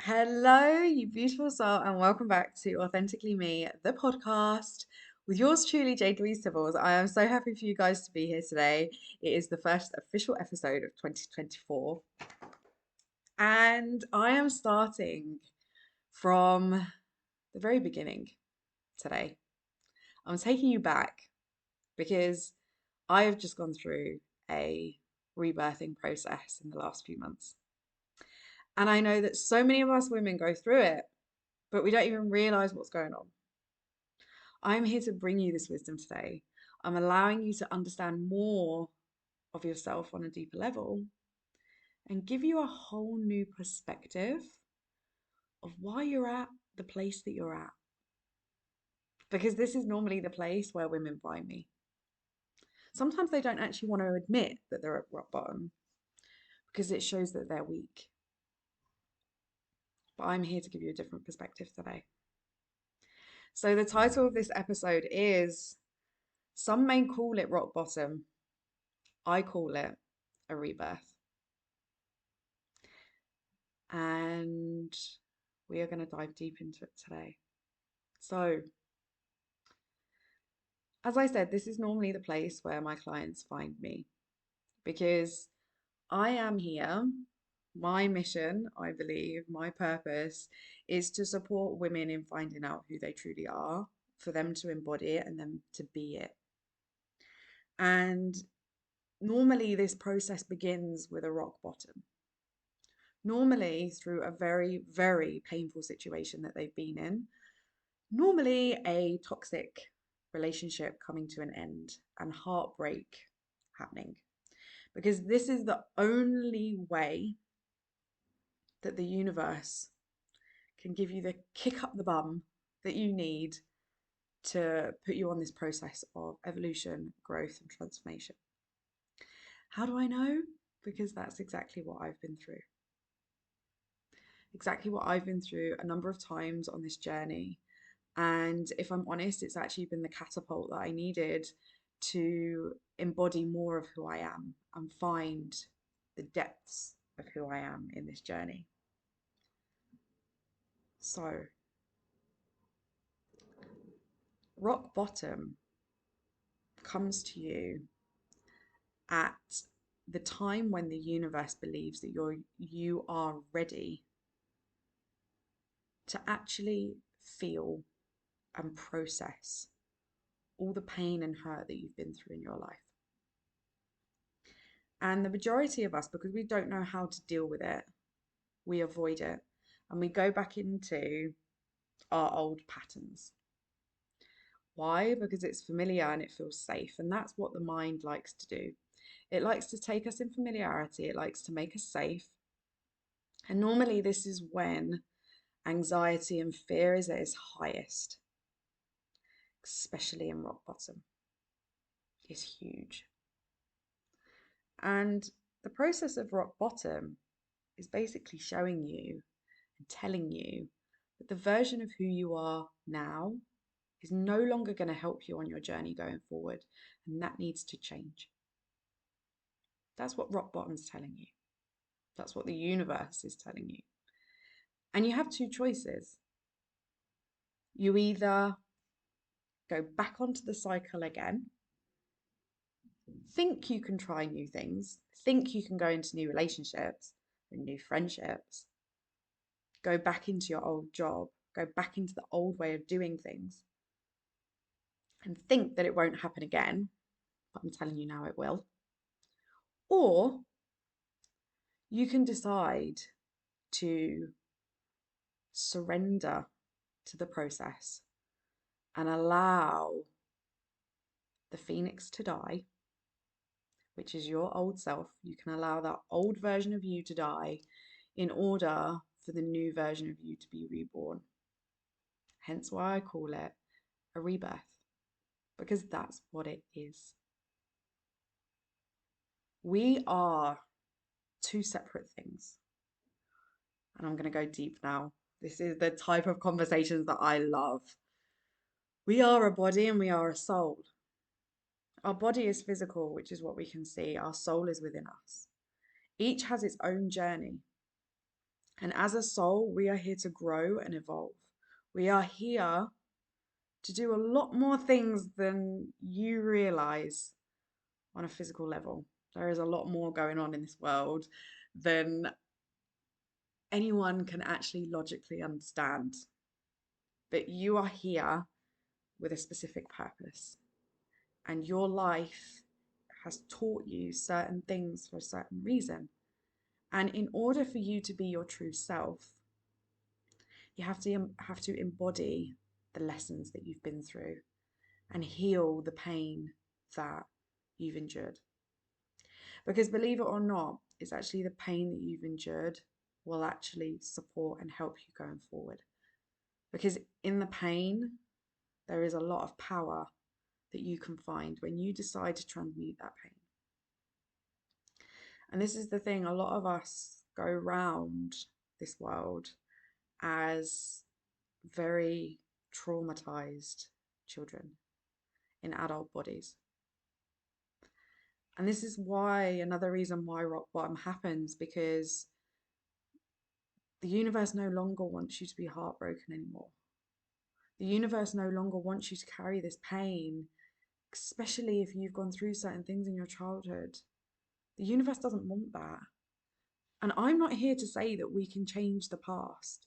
Hello, you beautiful soul, and welcome back to Authentically Me, the podcast with yours truly, Jade Louise Tibbles. I am so happy for you guys to be here today. It is the first official episode of 2024, and I am starting from the very beginning today. I'm taking you back because I have just gone through a rebirthing process in the last few months. And I know that so many of us women go through it, but we don't even realize what's going on. I'm here to bring you this wisdom today. I'm allowing you to understand more of yourself on a deeper level and give you a whole new perspective of why you're at the place that you're at. Because this is normally the place where women find me. Sometimes they don't actually want to admit that they're at rock bottom because it shows that they're weak. But I'm here to give you a different perspective today. So, the title of this episode is Some may call it rock bottom. I call it a rebirth. And we are going to dive deep into it today. So, as I said, this is normally the place where my clients find me because I am here. My mission, I believe, my purpose is to support women in finding out who they truly are, for them to embody it and them to be it. And normally, this process begins with a rock bottom. Normally, through a very, very painful situation that they've been in, normally a toxic relationship coming to an end and heartbreak happening. Because this is the only way that the universe can give you the kick up the bum that you need to put you on this process of evolution, growth, and transformation. How do I know? Because that's exactly what I've been through. Exactly what I've been through a number of times on this journey. And if I'm honest, it's actually been the catapult that I needed to embody more of who I am and find the depths of who I am in this journey. So, rock bottom comes to you at the time when the universe believes that you are ready to actually feel and process all the pain and hurt that you've been through in your life. And the majority of us, because we don't know how to deal with it, we avoid it and we go back into our old patterns. Why? Because it's familiar and it feels safe. And that's what the mind likes to do. It likes to take us in familiarity, it likes to make us safe. And normally, this is when anxiety and fear is at its highest, especially in rock bottom. It's huge. And the process of rock bottom is basically showing you and telling you that the version of who you are now is no longer going to help you on your journey going forward. And that needs to change. That's what rock bottom's telling you. That's what the universe is telling you. And you have two choices. You either go back onto the cycle again, think you can try new things, think you can go into new relationships and new friendships, go back into your old job, go back into the old way of doing things, and think that it won't happen again. But I'm telling you now it will. Or you can decide to surrender to the process and allow the phoenix to die, which is your old self. You can allow that old version of you to die in order for the new version of you to be reborn. Hence why I call it a rebirth, because that's what it is. We are two separate things. And I'm going to go deep now. This is the type of conversations that I love. We are a body and we are a soul. Our body is physical, which is what we can see. Our soul is within us. Each has its own journey. And as a soul, we are here to grow and evolve. We are here to do a lot more things than you realize on a physical level. There is a lot more going on in this world than anyone can actually logically understand. But you are here with a specific purpose, and your life has taught you certain things for a certain reason. And in order for you to be your true self, you have to embody the lessons that you've been through and heal the pain that you've endured. Because believe it or not, it's actually the pain that you've endured will actually support and help you going forward. Because in the pain, there is a lot of power that you can find when you decide to transmute that pain. And this is the thing, a lot of us go round this world as very traumatized children in adult bodies. And this is why, another reason why rock bottom happens, because the universe no longer wants you to be heartbroken anymore. The universe no longer wants you to carry this pain, especially if you've gone through certain things in your childhood. The universe doesn't want that. And I'm not here to say that we can change the past.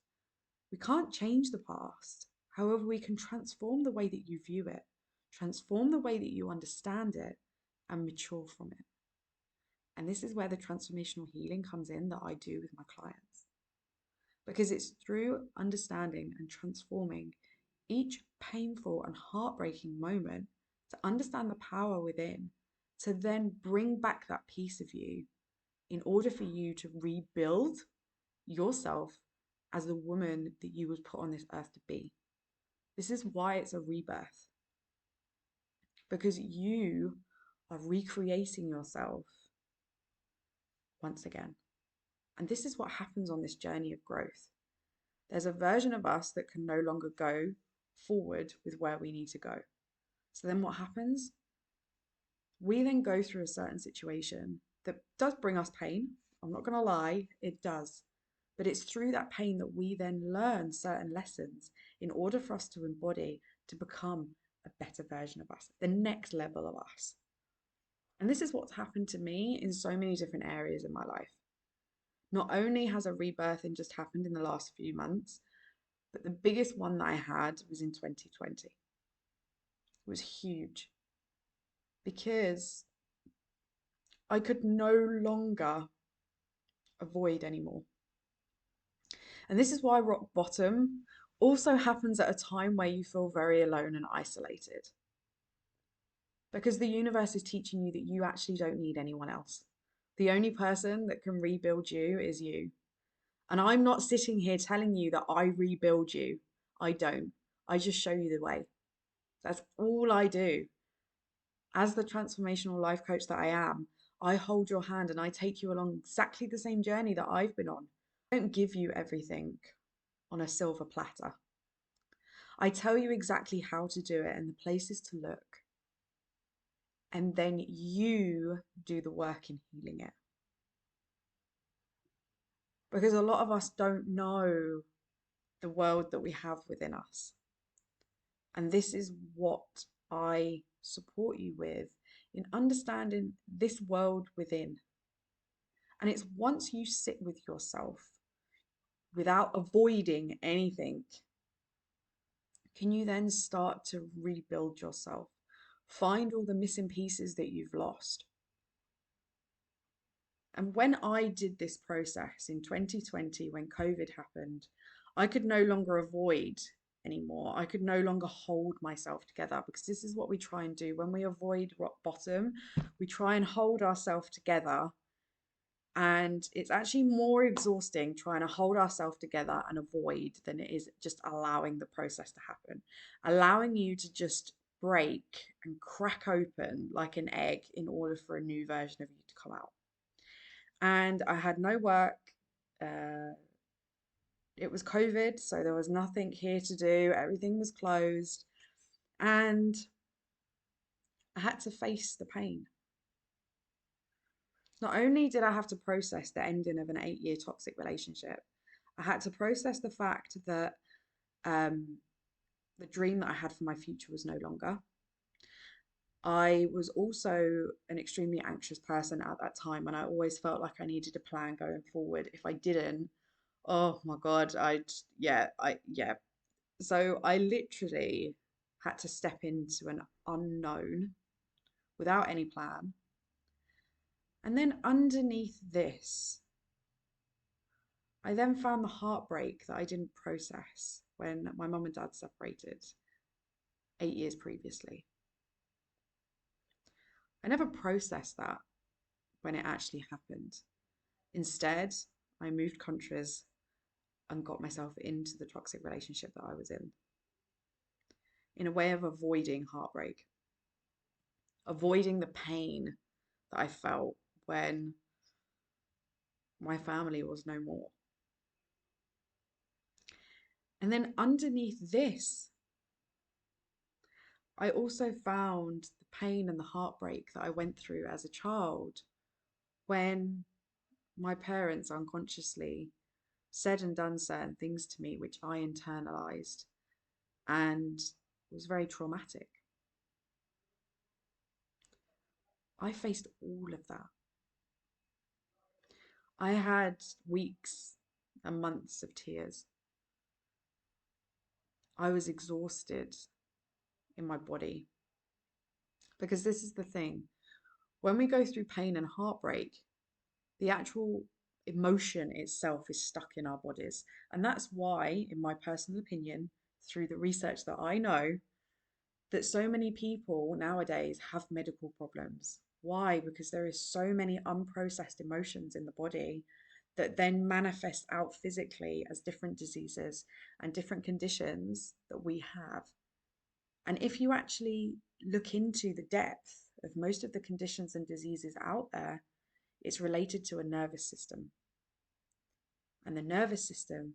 We can't change the past. However, we can transform the way that you view it, transform the way that you understand it, and mature from it. And this is where the transformational healing comes in that I do with my clients. Because it's through understanding and transforming each painful and heartbreaking moment to understand the power within, to then bring back that piece of you in order for you to rebuild yourself as the woman that you was put on this earth to be. This is why it's a rebirth. Because you are recreating yourself once again. And this is what happens on this journey of growth. There's a version of us that can no longer go forward with where we need to go. So then what happens? We then go through a certain situation that does bring us pain. I'm not going to lie, it does. But it's through that pain that we then learn certain lessons in order for us to embody, to become a better version of us, the next level of us. And this is what's happened to me in so many different areas in my life. Not only has a rebirthing just happened in the last few months, but the biggest one that I had was in 2020. It was huge because I could no longer avoid anymore. And this is why rock bottom also happens at a time where you feel very alone and isolated. Because the universe is teaching you that you actually don't need anyone else. The only person that can rebuild you is you. And I'm not sitting here telling you that I rebuild you. I don't. I just show you the way. That's all I do. As the transformational life coach that I am, I hold your hand and I take you along exactly the same journey that I've been on. I don't give you everything on a silver platter. I tell you exactly how to do it and the places to look. And then you do the work in healing it. Because a lot of us don't know the world that we have within us. And this is what I support you with, in understanding this world within. And it's once you sit with yourself without avoiding anything, can you then start to rebuild yourself? Find all the missing pieces that you've lost. And when I did this process in 2020, when COVID happened, I could no longer avoid anymore. I could no longer hold myself together, because this is what we try and do when we avoid rock bottom. We try and hold ourselves together, and it's actually more exhausting trying to hold ourselves together and avoid than it is just allowing the process to happen, allowing you to just break and crack open like an egg in order for a new version of you to come out. And I had no work. It was COVID, so there was nothing here to do. Everything was closed. And I had to face the pain. Not only did I have to process the ending of an 8-year toxic relationship, I had to process the fact that um, the dream that I had for my future was no longer. I was also an extremely anxious person at that time, and I always felt like I needed a plan going forward. If I didn't, oh my God, yeah. So I literally had to step into an unknown without any plan. And then underneath this, I then found the heartbreak that I didn't process when my mum and dad separated 8 years previously. I never processed that when it actually happened. Instead, I moved countries and got myself into the toxic relationship that I was in a way of avoiding heartbreak, avoiding the pain that I felt when my family was no more. And then underneath this, I also found the pain and the heartbreak that I went through as a child when my parents unconsciously said and done certain things to me, which I internalized and was very traumatic. I faced all of that. I had weeks and months of tears. I was exhausted in my body because this is the thing. When we go through pain and heartbreak, the actual emotion itself is stuck in our bodies. And that's why, in my personal opinion, through the research that I know, that so many people nowadays have medical problems. Why? Because there is so many unprocessed emotions in the body that then manifest out physically as different diseases and different conditions that we have. And if you actually look into the depth of most of the conditions and diseases out there, it's related to a nervous system. And the nervous system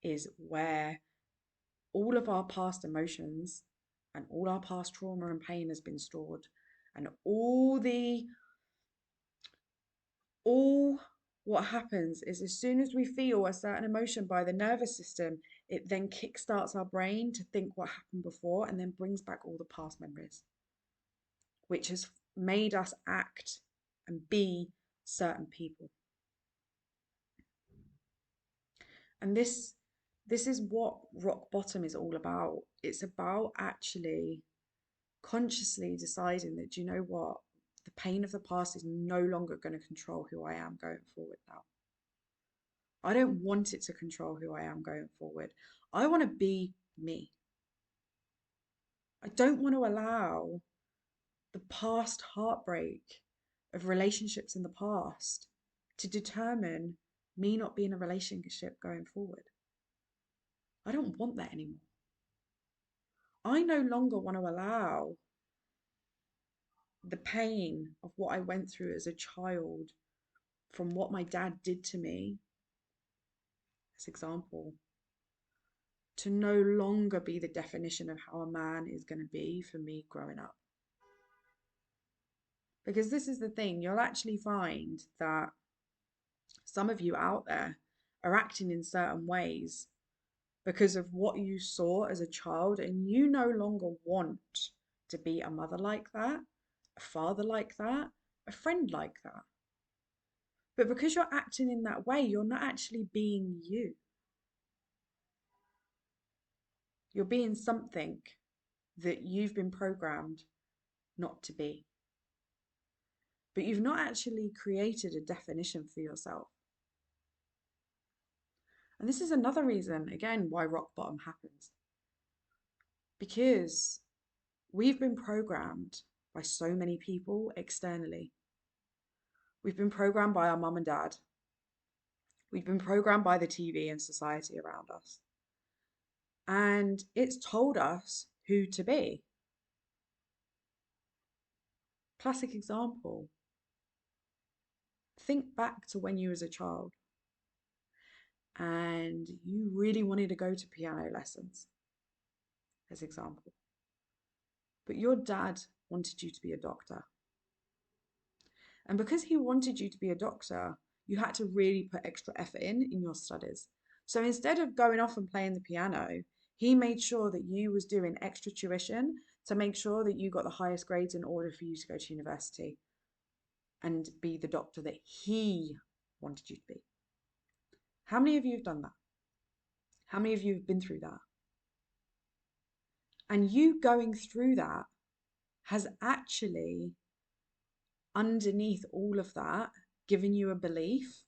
is where all of our past emotions and all our past trauma and pain has been stored. And all what happens is as soon as we feel a certain emotion by the nervous system, it then kickstarts our brain to think what happened before and then brings back all the past memories, which has made us act and be certain people. And this is what rock bottom is all about. It's about actually consciously deciding that, do you know what? The pain of the past is no longer going to control who I am going forward now. I don't want it to control who I am going forward. I want to be me. I don't want to allow the past heartbreak of relationships in the past to determine me not being a relationship going forward. I don't want that anymore. I no longer want to allow the pain of what I went through as a child from what my dad did to me, as example, to no longer be the definition of how a man is going to be for me growing up. Because this is the thing, you'll actually find that some of you out there are acting in certain ways because of what you saw as a child, and you no longer want to be a mother like that, a father like that, a friend like that. But because you're acting in that way, you're not actually being you. You're being something that you've been programmed not to be. But you've not actually created a definition for yourself. And this is another reason, again, why rock bottom happens. Because we've been programmed by so many people externally. We've been programmed by our mum and dad. We've been programmed by the TV and society around us. And it's told us who to be. Classic example. Think back to when you was a child and you really wanted to go to piano lessons, as example. But your dad wanted you to be a doctor. And because he wanted you to be a doctor, you had to really put extra effort in your studies. So instead of going off and playing the piano, he made sure that you was doing extra tuition to make sure that you got the highest grades in order for you to go to university and be the doctor that he wanted you to be. How many of you have done that? How many of you have been through that? And you going through that has actually, underneath all of that, given you a belief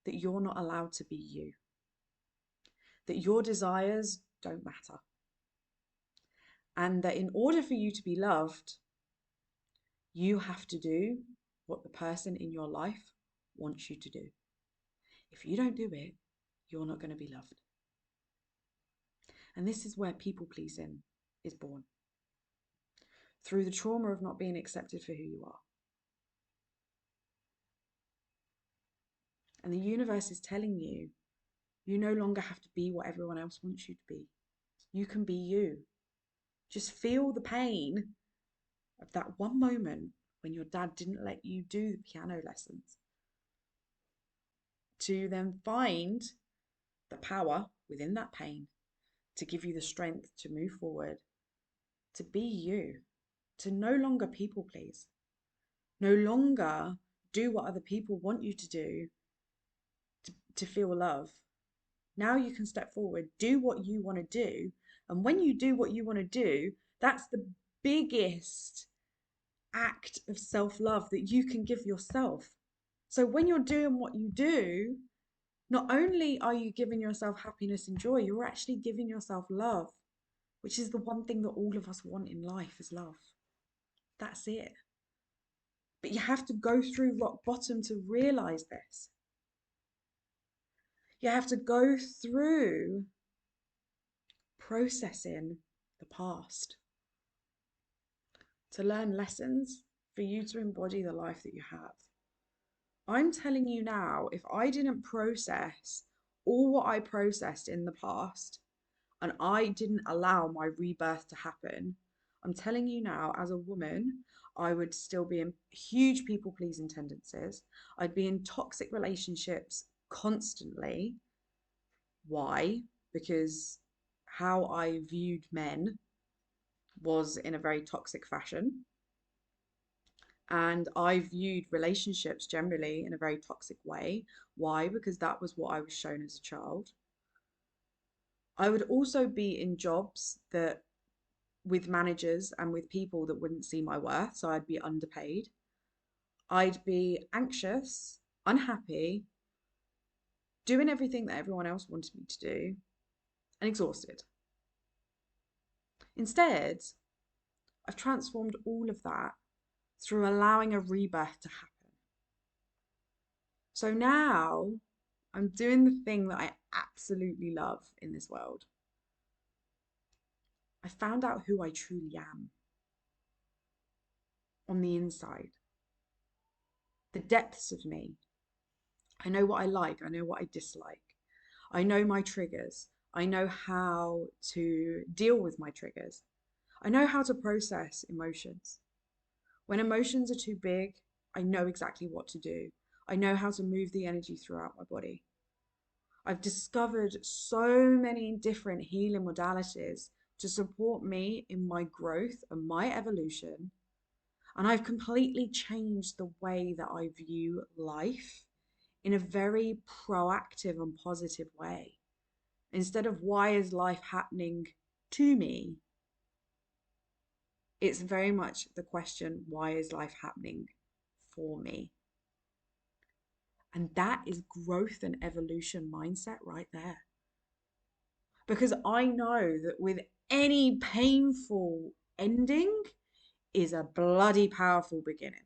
that you're not allowed to be you, that your desires don't matter, and that in order for you to be loved, you have to do what the person in your life wants you to do. If you don't do it, you're not going to be loved. And this is where people pleasing is born, through the trauma of not being accepted for who you are. And the universe is telling you, you no longer have to be what everyone else wants you to be. You can be you. Just feel the pain of that one moment when your dad didn't let you do the piano lessons, to then find the power within that pain to give you the strength to move forward, to be you, to no longer people please, no longer do what other people want you to do to feel love. Now you can step forward, do what you want to do. And when you do what you want to do, that's the biggest act of self-love that you can give yourself. So when you're doing what you do, not only are you giving yourself happiness and joy, you're actually giving yourself love, which is the one thing that all of us want in life is love. That's it. But you have to go through rock bottom to realize this. You have to go through processing the past to learn lessons for you to embody the life that you have. I'm telling you now, if I didn't process all what I processed in the past and I didn't allow my rebirth to happen, I'm telling you now, as a woman, I would still be in huge people pleasing tendencies. I'd be in toxic relationships constantly. Why? Because how I viewed men was in a very toxic fashion. And I viewed relationships generally in a very toxic way. Why? Because that was what I was shown as a child. I would also be in jobs that with managers and with people that wouldn't see my worth, so I'd be underpaid. I'd be anxious, unhappy, doing everything that everyone else wanted me to do, and exhausted. Instead, I've transformed all of that through allowing a rebirth to happen. So now I'm doing the thing that I absolutely love in this world. I found out who I truly am on the inside, the depths of me. I know what I like, I know what I dislike. I know my triggers. I know how to deal with my triggers. I know how to process emotions. When emotions are too big, I know exactly what to do. I know how to move the energy throughout my body. I've discovered so many different healing modalities to support me in my growth and my evolution. And I've completely changed the way that I view life in a very proactive and positive way. Instead of why is life happening to me, it's very much the question, why is life happening for me? And that is growth and evolution mindset right there. Because I know that with any painful ending is a bloody powerful beginning.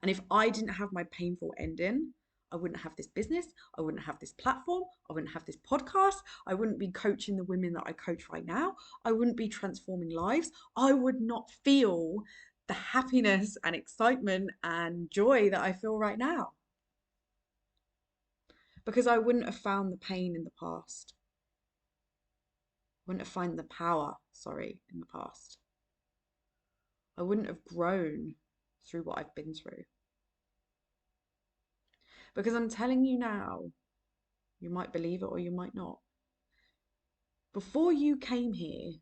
And if I didn't have my painful ending, I wouldn't have this business. I wouldn't have this platform. I wouldn't have this podcast. I wouldn't be coaching the women that I coach right now. I wouldn't be transforming lives. I would not feel the happiness and excitement and joy that I feel right now. Because I wouldn't have found the pain in the past. I wouldn't have found the power, in the past. I wouldn't have grown through what I've been through. Because I'm telling you now, You might believe it or you might not. Before you came here,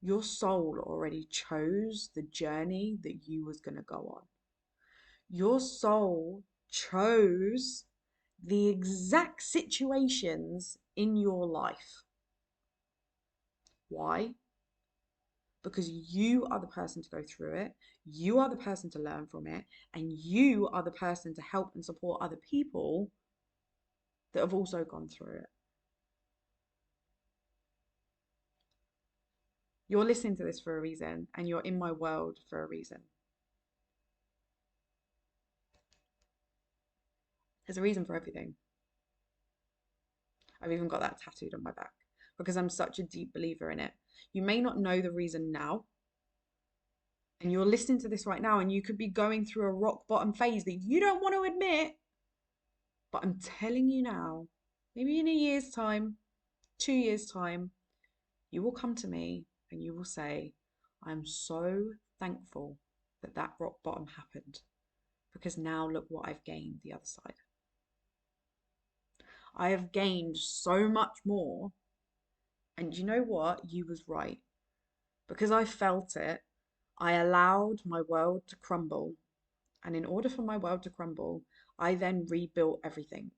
your soul already chose the journey that you was going to go on. Your soul chose the exact situations in your life. Why? Because you are the person to go through it, you are the person to learn from it, and you are the person to help and support other people that have also gone through it. You're listening to this for a reason, and you're in my world for a reason. There's a reason for everything. I've even got that tattooed on my back because I'm such a deep believer in it. You may not know the reason now, and you're listening to this right now, and you could be going through a rock bottom phase that you don't want to admit, but I'm telling you now, maybe in a year's time, 2 years' time, you will come to me and you will say, I'm so thankful that that rock bottom happened because now look what I've gained the other side. I have gained so much more. And you know what? You was right. Because I felt it, I allowed my world to crumble. And in order for my world to crumble, I then rebuilt everything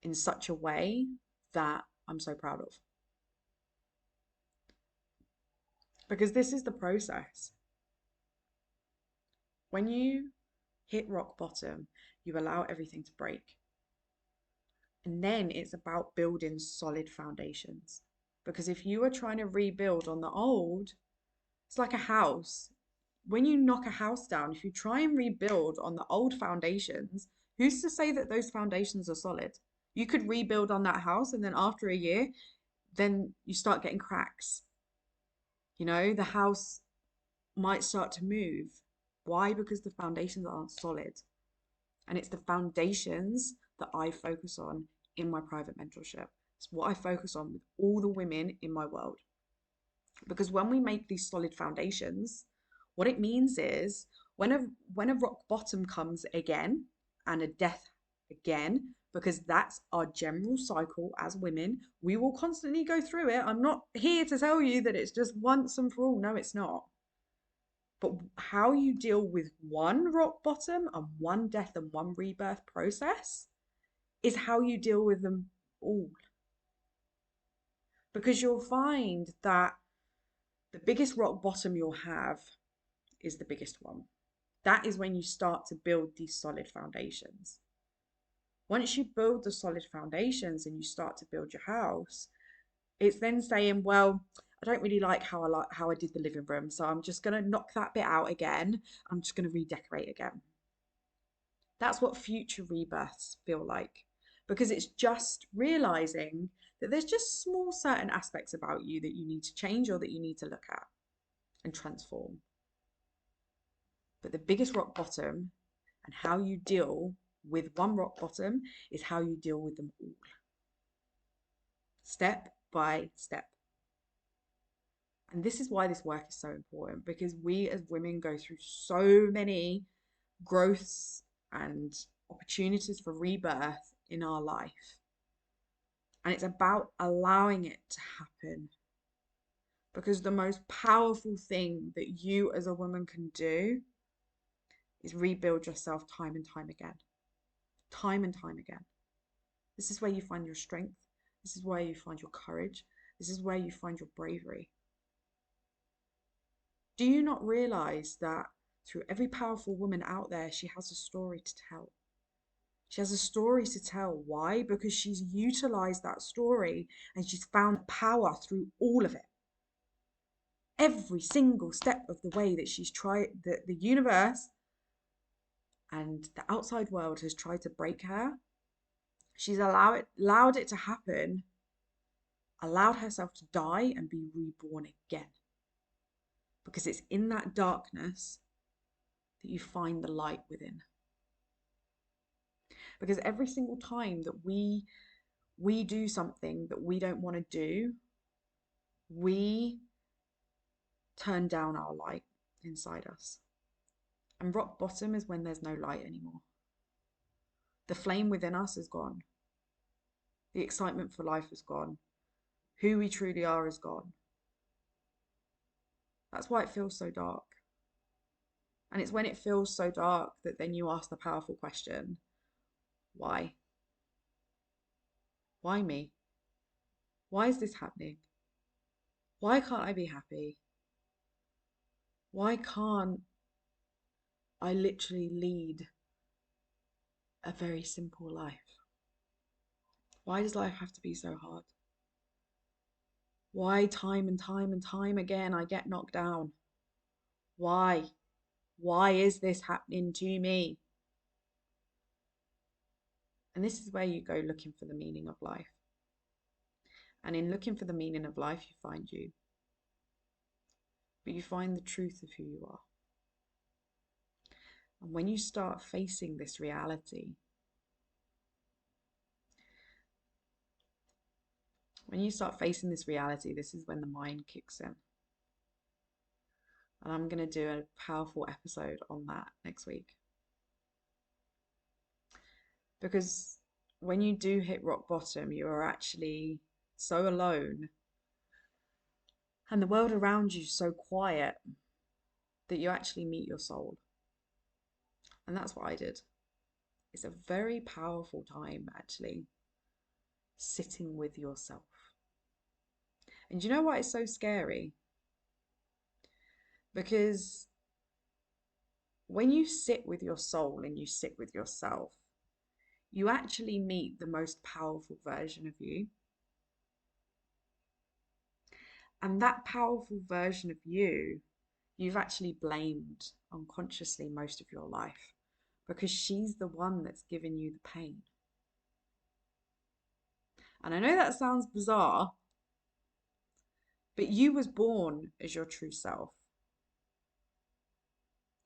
in such a way that I'm so proud of. Because this is the process. When you hit rock bottom, you allow everything to break. And then it's about building solid foundations. Because if you are trying to rebuild on the old, it's like a house. When you knock a house down, if you try and rebuild on the old foundations, who's to say that those foundations are solid? You could rebuild on that house, and then after a year, then you start getting cracks. You know, the house might start to move. Why? Because the foundations aren't solid. And it's the foundations that I focus on in my private mentorship. It's what I focus on with all the women in my world. Because when we make these solid foundations, what it means is when a rock bottom comes again and a death again, because that's our general cycle as women, we will constantly go through it. I'm not here to tell you that it's just once and for all. No, it's not. But how you deal with one rock bottom and one death and one rebirth process is how you deal with them all. Because you'll find that the biggest rock bottom you'll have is the biggest one. That is when you start to build these solid foundations. Once you build the solid foundations and you start to build your house, it's then saying, well, I don't really like how I did the living room, so I'm just going to knock that bit out again. I'm just going to redecorate again. That's what future rebirths feel like, because it's just realizing that there's just small certain aspects about you that you need to change or that you need to look at and transform. But the biggest rock bottom and how you deal with one rock bottom is how you deal with them all, step by step. And this is why this work is so important, because we as women go through so many growths and opportunities for rebirth in our life. And it's about allowing it to happen. Because the most powerful thing that you as a woman can do is rebuild yourself time and time again. Time and time again. This is where you find your strength. This is where you find your courage. This is where you find your bravery. Do you not realize that through every powerful woman out there, she has a story to tell? She has a story to tell. Why? Because she's utilized that story and she's found power through all of it. Every single step of the way that she's tried, the universe and the outside world has tried to break her, she's allowed it to happen, allowed herself to die and be reborn again. Because it's in that darkness that you find the light within. Because every single time that we do something that we don't want to do, we turn down our light inside us. And rock bottom is when there's no light anymore. The flame within us is gone. The excitement for life is gone. Who we truly are is gone. That's why it feels so dark. And it's when it feels so dark that then you ask the powerful question, why? Why me? Why is this happening? Why can't I be happy? Why can't I literally lead a very simple life? Why does life have to be so hard? Why time and time and time again I get knocked down? Why? Why is this happening to me? And this is where you go looking for the meaning of life. And in looking for the meaning of life, you find you. But you find the truth of who you are. And when you start facing this reality, this is when the mind kicks in. And I'm going to do a powerful episode on that next week. Because when you do hit rock bottom, you are actually so alone and the world around you so quiet that you actually meet your soul. And that's what I did. It's a very powerful time, actually, sitting with yourself. And do you know why it's so scary? Because when you sit with your soul and you sit with yourself, you actually meet the most powerful version of you. And that powerful version of you, you've actually blamed unconsciously most of your life because she's the one that's given you the pain. And I know that sounds bizarre, but you was born as your true self.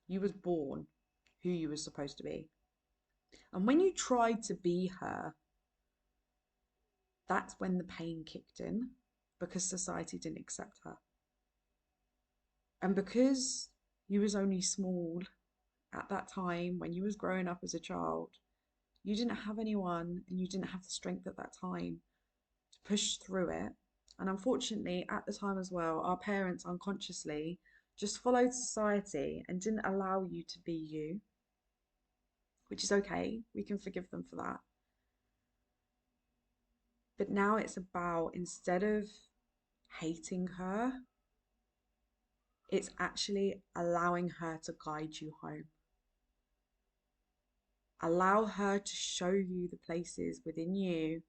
You was born who you were supposed to be. And when you tried to be her, that's when the pain kicked in because society didn't accept her. And because you was only small at that time when you was growing up as a child, you didn't have anyone and you didn't have the strength at that time to push through it. And unfortunately, at the time as well, our parents unconsciously just followed society and didn't allow you to be you, which is okay. We can forgive them for that. But now it's about, instead of hating her, it's actually allowing her to guide you home. Allow her to show you the places within you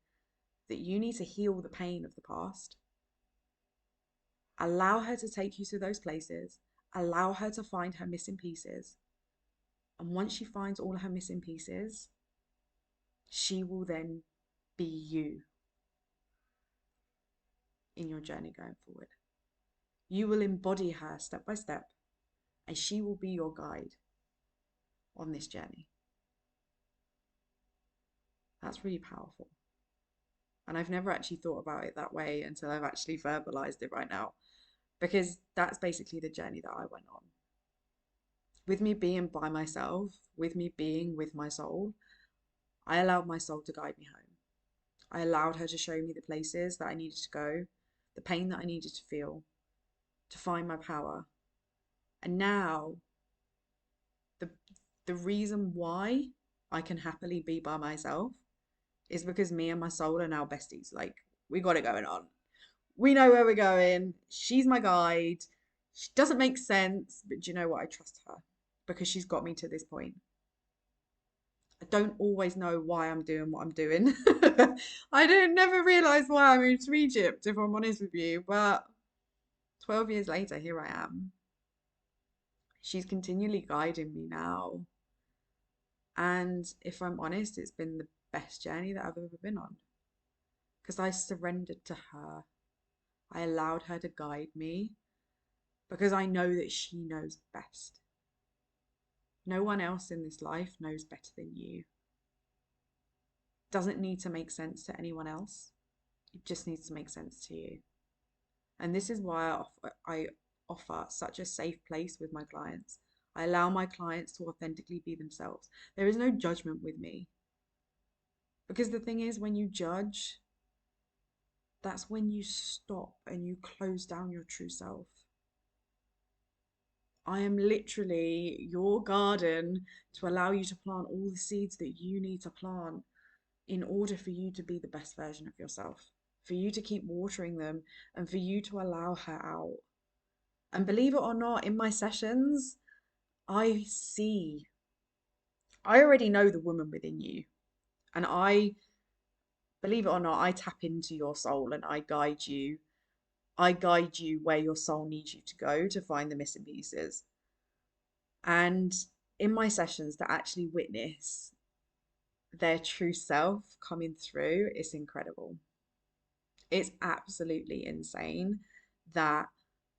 that you need to heal the pain of the past. Allow her to take you to those places. Allow her to find her missing pieces. And once she finds all her missing pieces, she will then be you in your journey going forward. You will embody her step by step, and she will be your guide on this journey. That's really powerful. And I've never actually thought about it that way until I've actually verbalized it right now, because that's basically the journey that I went on. With me being by myself, with me being with my soul, I allowed my soul to guide me home. I allowed her to show me the places that I needed to go, the pain that I needed to feel, to find my power. And now, the reason why I can happily be by myself is because me and my soul are now besties. Like, we got it going on. We know where we're going. She's my guide. She doesn't make sense, but do you know what? I trust her because she's got me to this point. I don't always know why I'm doing what I'm doing. I didn't never realize why I moved to Egypt, if I'm honest with you. But 12 years later, here I am. She's continually guiding me now. And if I'm honest, it's been the best journey that I've ever been on. Because I surrendered to her. I allowed her to guide me because I know that she knows best. No one else in this life knows better than you. Doesn't need to make sense to anyone else. It just needs to make sense to you. And this is why I offer such a safe place with my clients. I allow my clients to authentically be themselves. There is no judgment with me. Because the thing is, when you judge, That's when you stop and you close down your true self. I am literally your garden to allow you to plant all the seeds that you need to plant in order for you to be the best version of yourself, for you to keep watering them and for you to allow her out. And believe it or not, in my sessions, I see, I already know the woman within you. And believe it or not, I tap into your soul and I guide you. I guide you where your soul needs you to go to find the missing pieces. And in my sessions, to actually witness their true self coming through, it's incredible. It's absolutely insane that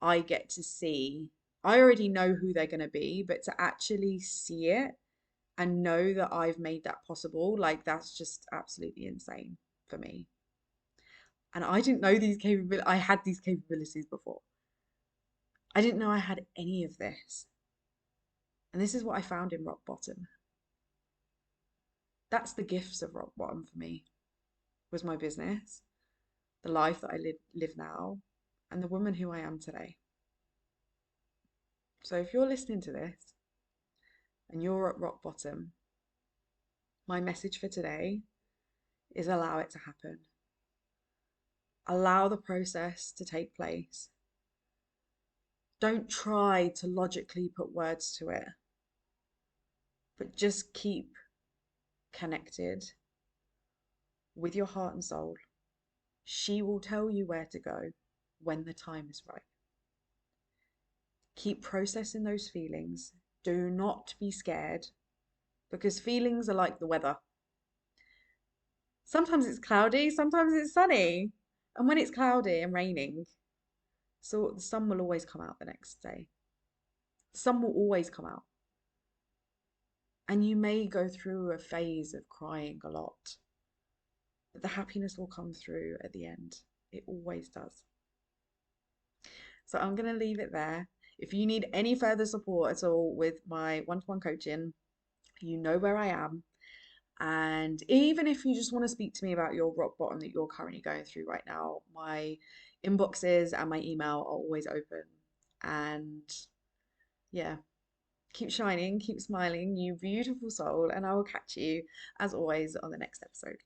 I get to see, I already know who they're going to be, but to actually see it and know that I've made that possible, like that's just absolutely insane for me. And I didn't know these capabilities, I had these capabilities before. I didn't know I had any of this. And this is what I found in rock bottom. That's the gifts of rock bottom for me, was my business, the life that I live now, and the woman who I am today. So if you're listening to this and you're at rock bottom, my message for today is allow it to happen. Allow the process to take place. Don't try to logically put words to it, but just keep connected with your heart and soul. She will tell you where to go when the time is right. Keep processing those feelings. Do not be scared because feelings are like the weather. Sometimes it's cloudy, sometimes it's sunny. And when it's cloudy and raining, so the sun will always come out the next day. The sun will always come out. And you may go through a phase of crying a lot, but the happiness will come through at the end. It always does. So I'm going to leave it there. If you need any further support at all with my one-to-one coaching, you know where I am. And even if you just want to speak to me about your rock bottom that you're currently going through right now, my inboxes and my email are always open. And yeah, keep shining, keep smiling, you beautiful soul. And I will catch you, as always, on the next episode.